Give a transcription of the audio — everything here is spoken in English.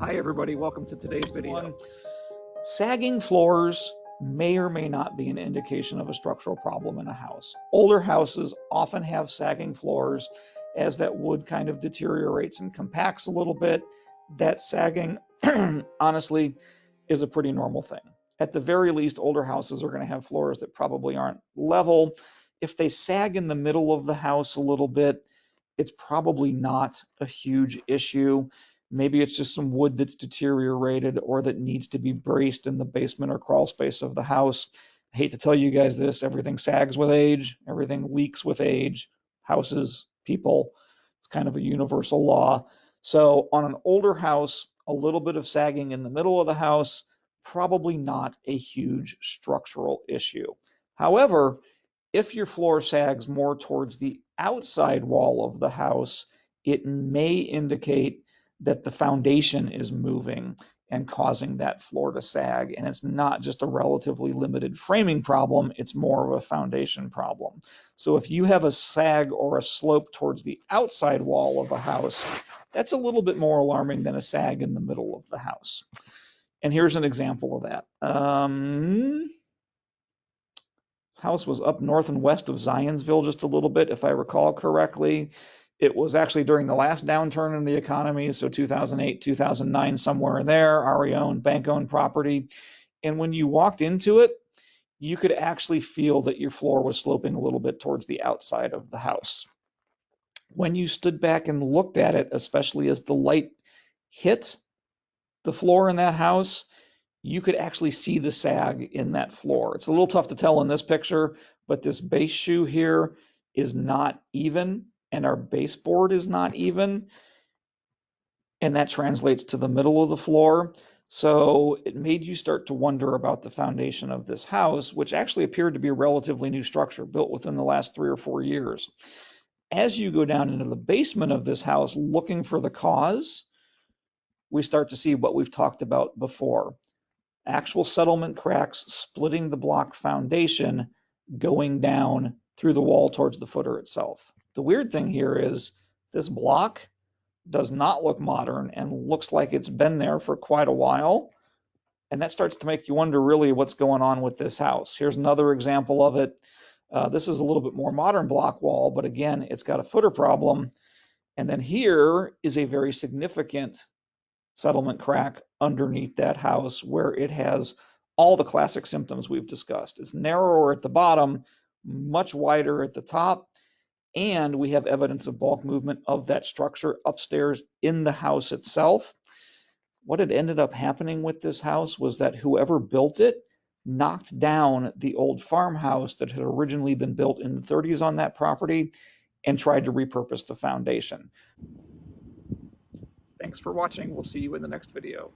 Hi everybody, welcome to today's video. Sagging floors may or may not be an indication of a structural problem in a house. Older houses often have sagging floors as that wood kind of deteriorates and compacts a little bit. That sagging, honestly, is a pretty normal thing. At the very least, older houses are going to have floors that probably aren't level. If they sag in the middle of the house a little bit, it's probably not a huge issue. Maybe it's just some wood that's deteriorated or that needs to be braced in the basement or crawl space of the house. I hate to tell you guys this, everything sags with age, everything leaks with age, houses, people. It's kind of a universal law. So on an older house, a little bit of sagging in the middle of the house, probably not a huge structural issue. However, if your floor sags more towards the outside wall of the house, it may indicate that the foundation is moving and causing that floor to sag. And it's not just a relatively limited framing problem, it's more of a foundation problem. So if you have a sag or a slope towards the outside wall of a house, that's a little bit more alarming than a sag in the middle of the house. And here's an example of that. This house was up north and west of Zionsville just a little bit, if I recall correctly. It was actually during the last downturn in the economy, so 2008, 2009, somewhere in there, RE-owned, bank-owned property. And when you walked into it, you could actually feel that your floor was sloping a little bit towards the outside of the house. When you stood back and looked at it, especially as the light hit the floor in that house, you could actually see the sag in that floor. It's a little tough to tell in this picture, but this base shoe here is not even, and our baseboard is not even, and that translates to the middle of the floor. So it made you start to wonder about the foundation of this house, which actually appeared to be a relatively new structure built within the last 3 or 4 years. As you go down into the basement of this house looking for the cause, we start to see what we've talked about before. Actual settlement cracks splitting the block foundation going down through the wall towards the footer itself. The weird thing here is this block does not look modern and looks like it's been there for quite a while. And that starts to make you wonder really what's going on with this house. Here's another example of it. This is a little bit more modern block wall, but again, it's got a footer problem. And then here is a very significant settlement crack underneath that house where it has all the classic symptoms we've discussed. It's narrower at the bottom, much wider at the top, and we have evidence of bulk movement of that structure upstairs in the house itself. What had ended up happening with this house was that whoever built it knocked down the old farmhouse that had originally been built in the 30s on that property and tried to repurpose the foundation. Thanks for watching. We'll see you in the next video.